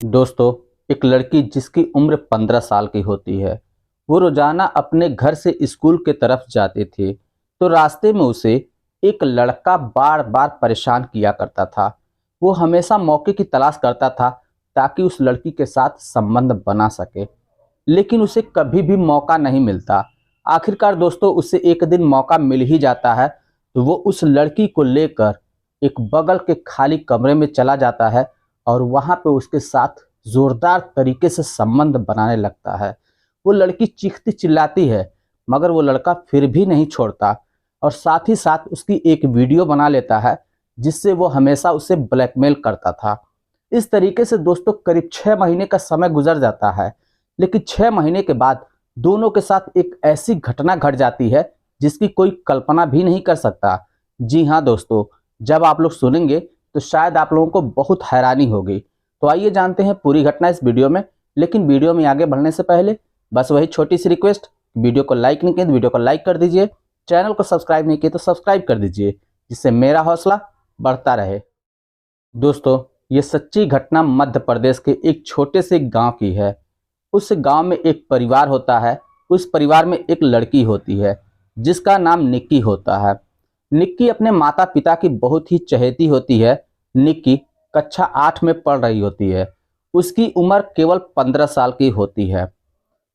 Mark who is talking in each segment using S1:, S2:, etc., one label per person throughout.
S1: दोस्तों, एक लड़की जिसकी उम्र 15 साल की होती है, वो रोजाना अपने घर से स्कूल के तरफ जाती थी। तो रास्ते में उसे एक लड़का बार बार परेशान किया करता था। वो हमेशा मौके की तलाश करता था ताकि उस लड़की के साथ संबंध बना सके, लेकिन उसे कभी भी मौका नहीं मिलता। आखिरकार दोस्तों, उसे एक दिन मौका मिल ही जाता है। तो वो उस लड़की को लेकर एक बगल के खाली कमरे में चला जाता है और वहां पे उसके साथ जोरदार तरीके से संबंध बनाने लगता है। वो लड़की चीखती चिल्लाती है, मगर वो लड़का फिर भी नहीं छोड़ता और साथ ही साथ उसकी एक वीडियो बना लेता है जिससे वो हमेशा उसे ब्लैकमेल करता था। इस तरीके से दोस्तों करीब 6 महीने का समय गुजर जाता है, लेकिन 6 महीने के बाद दोनों के साथ एक ऐसी घटना घट जाती है जिसकी कोई कल्पना भी नहीं कर सकता। जी हाँ दोस्तों, जब आप लोग सुनेंगे तो शायद आप लोगों को बहुत हैरानी होगी। तो आइए जानते हैं पूरी घटना इस वीडियो में। लेकिन वीडियो में आगे बढ़ने से पहले बस वही छोटी सी रिक्वेस्ट, वीडियो को लाइक नहीं किया तो वीडियो को लाइक कर दीजिए, चैनल को सब्सक्राइब नहीं किया तो सब्सक्राइब कर दीजिए, जिससे मेरा हौसला बढ़ता रहे। दोस्तों, ये सच्ची घटना मध्य प्रदेश के एक छोटे से गांव की है। उस गांव में एक परिवार होता है। उस परिवार में एक लड़की होती है जिसका नाम निक्की होता है। निक्की अपने माता पिता की बहुत ही चहेती होती है। निक्की कक्षा 8 में पढ़ रही होती है। उसकी उम्र केवल 15 साल की होती है।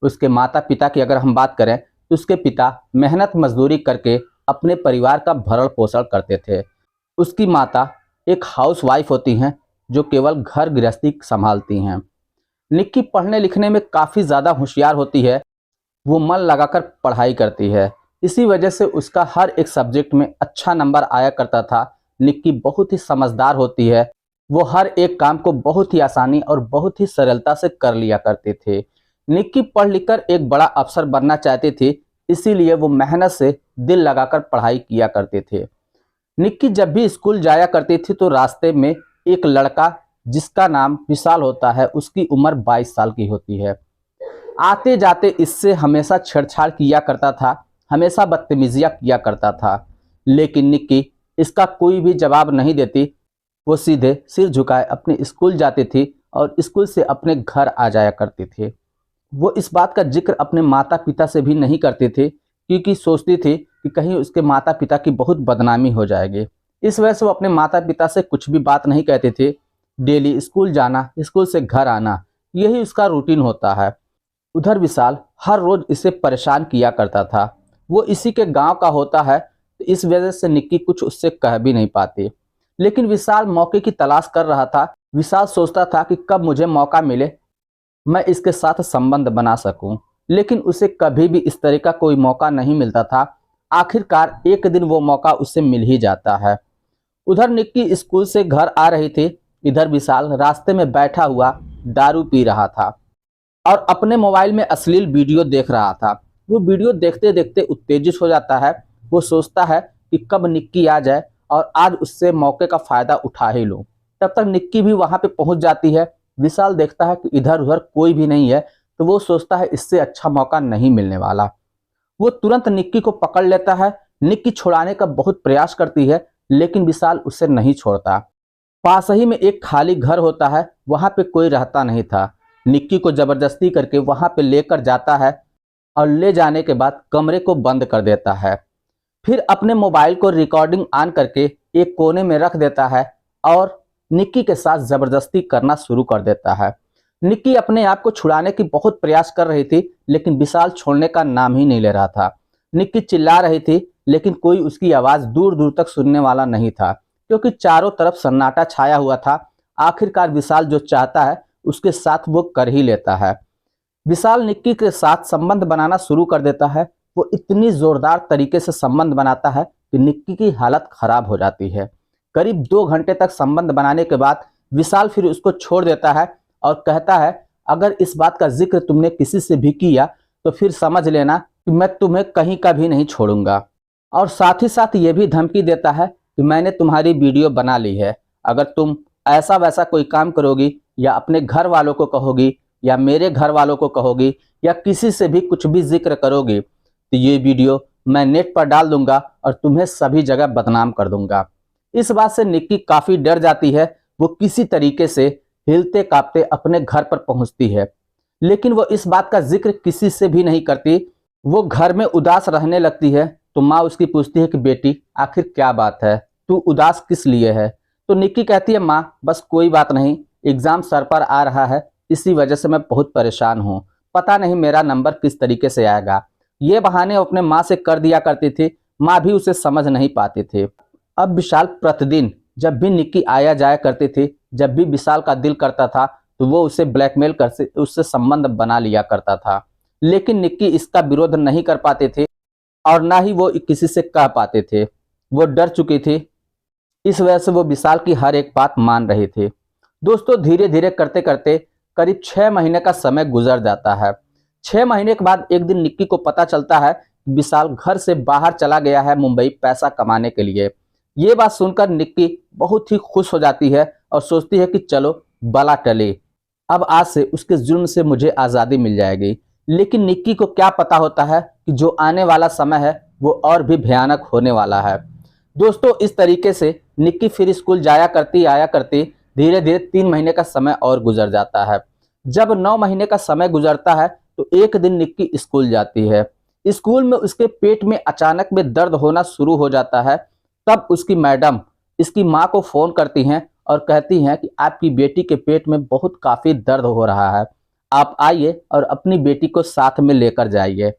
S1: उसके माता पिता की अगर हम बात करें तो उसके पिता मेहनत मजदूरी करके अपने परिवार का भरण पोषण करते थे। उसकी माता एक हाउसवाइफ होती हैं जो केवल घर गृहस्थी संभालती हैं। निक्की पढ़ने लिखने में काफ़ी ज़्यादा होशियार होती है। वो मन लगाकर पढ़ाई करती है। इसी वजह से उसका हर एक सब्जेक्ट में अच्छा नंबर आया करता था। निक्की बहुत ही समझदार होती है। वो हर एक काम को बहुत ही आसानी और बहुत ही सरलता से कर लिया करते थे। निक्की पढ़ लिखकर एक बड़ा अफसर बनना चाहती थी, इसीलिए वो मेहनत से दिल लगाकर पढ़ाई किया करते थे। निक्की जब भी स्कूल जाया करती थी तो रास्ते में एक लड़का जिसका नाम विशाल होता है, उसकी उम्र 22 साल की होती है, आते जाते इससे हमेशा छेड़छाड़ किया करता था, हमेशा बदतमीजियां किया करता था। लेकिन निक्की इसका कोई भी जवाब नहीं देती। वो सीधे सिर झुकाए अपने स्कूल जाती थी और स्कूल से अपने घर आ जाया करती थी। वो इस बात का जिक्र अपने माता पिता से भी नहीं करती थी, क्योंकि सोचती थी कि कहीं उसके माता पिता की बहुत बदनामी हो जाएगी। इस वजह से वो अपने माता पिता से कुछ भी बात नहीं कहती थी। डेली स्कूल जाना, स्कूल से घर आना, यही उसका रूटीन होता है। उधर विशाल हर रोज इसे परेशान किया करता था। वो इसी के गांव का होता है, तो इस वजह से निक्की कुछ उससे कह भी नहीं पाती। लेकिन विशाल मौके की तलाश कर रहा था। विशाल सोचता था कि कब मुझे मौका मिले, मैं इसके साथ संबंध बना सकूं, लेकिन उसे कभी भी इस तरह का कोई मौका नहीं मिलता था। आखिरकार एक दिन वो मौका उसे मिल ही जाता है। उधर निक्की स्कूल से घर आ रही थी। इधर विशाल रास्ते में बैठा हुआ दारू पी रहा था और अपने मोबाइल में अश्लील वीडियो देख रहा था। वो वीडियो देखते देखते उत्तेजित हो जाता है। वो सोचता है कि कब निक्की आ जाए और आज उससे मौके का फायदा उठा ही लूं। तब तक निक्की भी वहां पे पहुंच जाती है। विशाल देखता है कि इधर उधर कोई भी नहीं है, तो वो सोचता है इससे अच्छा मौका नहीं मिलने वाला। वो तुरंत निक्की को पकड़ लेता है। निक्की छुड़ाने का बहुत प्रयास करती है, लेकिन विशाल उसे नहीं छोड़ता। पास ही में एक खाली घर होता है, वहां पे कोई रहता नहीं था। निक्की को जबरदस्ती करके वहां पे लेकर जाता है और ले जाने के बाद कमरे को बंद कर देता है। फिर अपने मोबाइल को रिकॉर्डिंग ऑन करके एक कोने में रख देता है और निक्की के साथ जबरदस्ती करना शुरू कर देता है। निक्की अपने आप को छुड़ाने की बहुत प्रयास कर रही थी, लेकिन विशाल छोड़ने का नाम ही नहीं ले रहा था। निक्की चिल्ला रही थी, लेकिन कोई उसकी आवाज दूर दूर तक सुनने वाला नहीं था, क्योंकि चारों तरफ सन्नाटा छाया हुआ था। आखिरकार विशाल जो चाहता है उसके साथ वो कर ही लेता है। विशाल निक्की के साथ संबंध बनाना शुरू कर देता है। वो इतनी जोरदार तरीके से संबंध बनाता है कि निक्की की हालत खराब हो जाती है। करीब 2 घंटे तक संबंध बनाने के बाद विशाल फिर उसको छोड़ देता है और कहता है, अगर इस बात का जिक्र तुमने किसी से भी किया तो फिर समझ लेना कि मैं तुम्हें कहीं का भी नहीं छोड़ूंगा। और साथ ही साथ ये भी धमकी देता है कि मैंने तुम्हारी वीडियो बना ली है, अगर तुम ऐसा वैसा कोई काम करोगी या अपने घर वालों को कहोगी या मेरे घर वालों को कहोगी या किसी से भी कुछ भी जिक्र करोगी तो ये वीडियो मैं नेट पर डाल दूंगा और तुम्हें सभी जगह बदनाम कर दूंगा। इस बात से निक्की काफी डर जाती है। वो किसी तरीके से हिलते कांपते अपने घर पर पहुंचती है, लेकिन वो इस बात का जिक्र किसी से भी नहीं करती। वो घर में उदास रहने लगती है तो माँ उसकी पूछती है कि बेटी आखिर क्या बात है, तू उदास किस लिए है। तो निक्की कहती है माँ बस कोई बात नहीं, एग्जाम सर पर आ रहा है, इसी वजह से मैं बहुत परेशान हूँ, पता नहीं मेरा नंबर किस तरीके से आएगा। ये बहाने वो अपने माँ से कर दिया करती थी, माँ भी उसे समझ नहीं पाती थी। अब विशाल प्रतिदिन जब भी निक्की आया जाया करती थी, जब भी विशाल का दिल करता था तो वो उसे ब्लैकमेल कर से उससे संबंध बना लिया करता था। लेकिन निक्की इसका विरोध नहीं कर पाते थे और ना ही वो किसी से कह पाते थे। वो डर चुकी थी, इस वजह से वो विशाल की हर एक बात मान रही थी। दोस्तों धीरे धीरे करते करते करीब 6 महीने का समय गुजर जाता है। 6 महीने के बाद एक दिन निक्की को पता चलता है कि विशाल घर से बाहर चला गया है मुंबई पैसा कमाने के लिए। ये बात सुनकर निक्की बहुत ही खुश हो जाती है और सोचती है कि चलो बला टले, अब आज से उसके जुर्म से मुझे आज़ादी मिल जाएगी। लेकिन निक्की को क्या पता होता है कि जो आने वाला समय है वो और भी भयानक होने वाला है। दोस्तों इस तरीके से निक्की फिर स्कूल जाया करती आया करती, धीरे धीरे 3 महीने का समय और गुजर जाता है। जब 9 महीने का समय गुजरता है तो एक दिन निक्की स्कूल जाती है। स्कूल में उसके पेट में अचानक में दर्द होना शुरू हो जाता है। तब उसकी मैडम इसकी माँ को फोन करती हैं और कहती हैं कि आपकी बेटी के पेट में बहुत काफ़ी दर्द हो रहा है, आप आइए और अपनी बेटी को साथ में लेकर जाइए।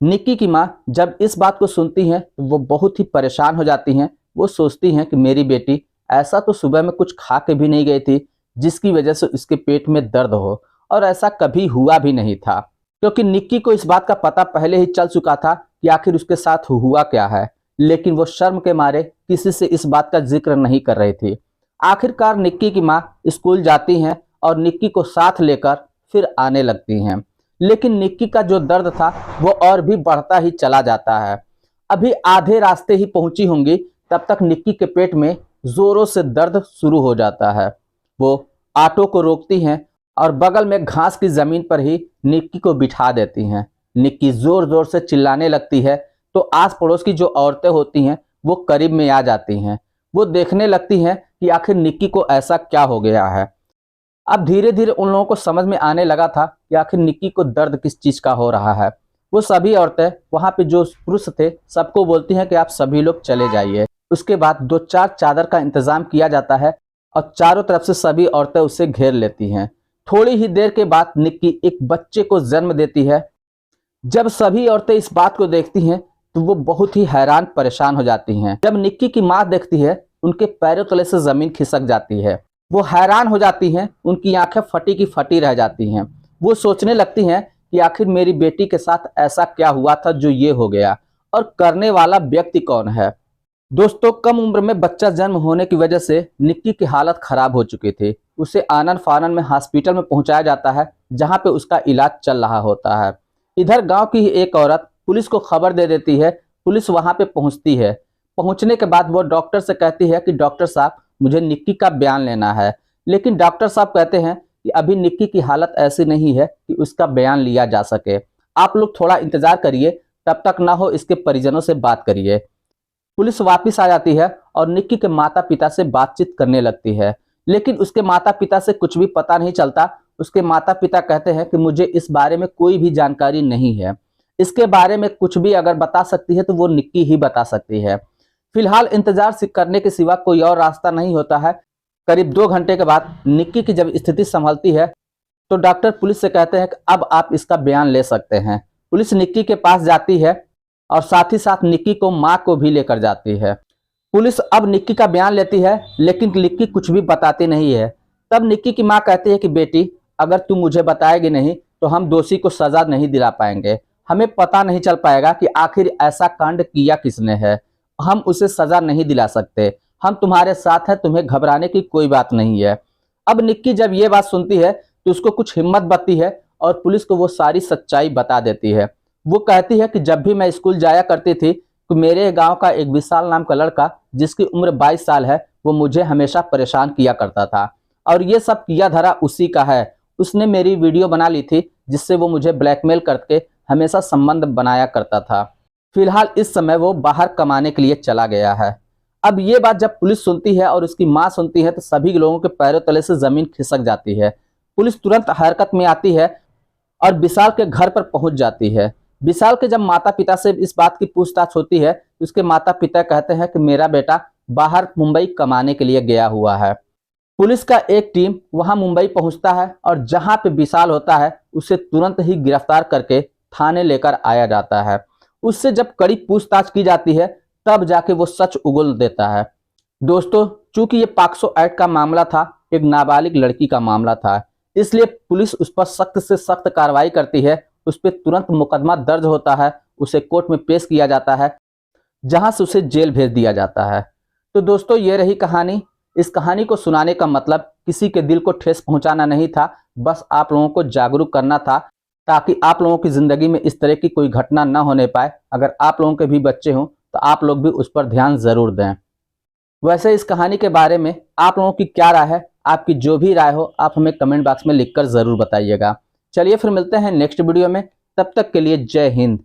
S1: निक्की की माँ जब इस बात को सुनती हैं तो वो बहुत ही परेशान हो जाती हैं। वो सोचती हैं कि मेरी बेटी ऐसा तो सुबह में कुछ खा के भी नहीं गई थी जिसकी वजह से उसके पेट में दर्द हो, और ऐसा कभी हुआ भी नहीं था, क्योंकि निक्की को इस बात का पता पहले ही चल चुका था कि आखिर उसके साथ हुआ क्या है। लेकिन वो शर्म के मारे किसी से इस बात का जिक्र नहीं कर रही थी। आखिरकार निक्की की माँ स्कूल जाती हैं और निक्की को साथ लेकर फिर आने लगती हैं। लेकिन निक्की का जो दर्द था वो और भी बढ़ता ही चला जाता है। अभी आधे रास्ते ही पहुंची होंगी तब तक निक्की के पेट में जोरों से दर्द शुरू हो जाता है। वो ऑटो को रोकती हैं और बगल में घास की जमीन पर ही निक्की को बिठा देती हैं। निक्की जोर जोर से चिल्लाने लगती है तो आस पड़ोस की जो औरतें होती हैं वो करीब में आ जाती हैं। वो देखने लगती हैं कि आखिर निक्की को ऐसा क्या हो गया है। अब धीरे धीरे उन लोगों को समझ में आने लगा था कि आखिर निक्की को दर्द किस चीज का हो रहा है। वो सभी औरतें वहां पे जो पुरुष थे सबको बोलती हैं कि आप सभी लोग चले जाइए। उसके बाद 2-4 चादर का इंतजाम किया जाता है और चारों तरफ से सभी औरतें उसे घेर लेती हैं। थोड़ी ही देर के बाद निक्की एक बच्चे को जन्म देती है। जब सभी औरतें इस बात को देखती हैं तो वो बहुत ही हैरान परेशान हो जाती हैं। जब निक्की की माँ देखती है उनके पैरों तले से जमीन खिसक जाती है। वो हैरान हो जाती हैं, उनकी आंखें फटी की फटी रह जाती हैं। वो सोचने लगती हैं कि आखिर मेरी बेटी के साथ ऐसा क्या हुआ था जो ये हो गया, और करने वाला व्यक्ति कौन है। दोस्तों कम उम्र में बच्चा जन्म होने की वजह से निक्की की हालत खराब हो चुकी थी। उसे आनन फानन में हॉस्पिटल में पहुंचाया जाता है जहां पे उसका इलाज चल रहा होता है। इधर गांव की ही एक औरत पुलिस को खबर दे देती है। पुलिस वहां पे पहुंचती है। पहुंचने के बाद वो डॉक्टर से कहती है कि डॉक्टर साहब मुझे निक्की का बयान लेना है। लेकिन डॉक्टर साहब कहते हैं कि अभी निक्की की हालत ऐसी नहीं है कि उसका बयान लिया जा सके, आप लोग थोड़ा इंतजार करिए, तब तक ना हो इसके परिजनों से बात करिए। पुलिस वापस आ जाती है और निक्की के माता पिता से बातचीत करने लगती है। लेकिन उसके माता पिता से कुछ भी पता नहीं चलता। उसके माता पिता कहते हैं कि मुझे इस बारे में कोई भी जानकारी नहीं है, इसके बारे में कुछ भी अगर बता सकती है तो वो निक्की ही बता सकती है। फिलहाल इंतजार करने के सिवा कोई और रास्ता नहीं होता है। करीब 2 घंटे के बाद निक्की की जब स्थिति संभलती है तो डॉक्टर पुलिस से कहते हैं कि अब आप इसका बयान ले सकते हैं। पुलिस निक्की के पास जाती है और साथ ही साथ निक्की को माँ को भी लेकर जाती है। पुलिस अब निक्की का बयान लेती है लेकिन निक्की कुछ भी बताती नहीं है। तब निक्की की माँ कहती है कि बेटी अगर तू मुझे बताएगी नहीं तो हम दोषी को सजा नहीं दिला पाएंगे, हमें पता नहीं चल पाएगा कि आखिर ऐसा कांड किया किसने है, हम उसे सजा नहीं दिला सकते, हम तुम्हारे साथ हैं, तुम्हें घबराने की कोई बात नहीं है। अब निक्की जब ये बात सुनती है तो उसको कुछ हिम्मत बढ़ती है और पुलिस को वो सारी सच्चाई बता देती है। वो कहती है कि जब भी मैं स्कूल जाया करती थी तो मेरे गांव का एक विशाल नाम का लड़का जिसकी उम्र 22 साल है वो मुझे हमेशा परेशान किया करता था और ये सब किया धरा उसी का है। उसने मेरी वीडियो बना ली थी जिससे वो मुझे ब्लैकमेल करके हमेशा संबंध बनाया करता था। फिलहाल इस समय वो बाहर कमाने के लिए चला गया है। अब ये बात जब पुलिस सुनती है और उसकी माँ सुनती है तो सभी लोगों के पैरों तले से जमीन खिसक जाती है। पुलिस तुरंत हरकत में आती है और विशाल के घर पर पहुंच जाती है। विशाल के जब माता पिता से इस बात की पूछताछ होती है तो उसके माता पिता कहते हैं कि मेरा बेटा बाहर मुंबई कमाने के लिए गया हुआ है। पुलिस का एक टीम वहां मुंबई पहुंचता है और जहां पे विशाल होता है उसे तुरंत ही गिरफ्तार करके थाने लेकर आया जाता है। उससे जब कड़ी पूछताछ की जाती है तब जाके वो सच उगल देता है। दोस्तों, चूंकि ये पॉक्सो एक्ट का मामला था, एक नाबालिग लड़की का मामला था, इसलिए पुलिस उस पर सख्त से सख्त कार्रवाई करती है। उस पर तुरंत मुकदमा दर्ज होता है, उसे कोर्ट में पेश किया जाता है, जहां से उसे जेल भेज दिया जाता है। तो दोस्तों, ये रही कहानी। इस कहानी को सुनाने का मतलब किसी के दिल को ठेस पहुंचाना नहीं था, बस आप लोगों को जागरूक करना था ताकि आप लोगों की जिंदगी में इस तरह की कोई घटना न होने पाए। अगर आप लोगों के भी बच्चे हों तो आप लोग भी उस पर ध्यान जरूर दें। वैसे इस कहानी के बारे में आप लोगों की क्या राय है? आपकी जो भी राय हो आप हमें कमेंट बॉक्स में लिखकर जरूर बताइएगा। चलिए फिर मिलते हैं नेक्स्ट वीडियो में, तब तक के लिए जय हिंद।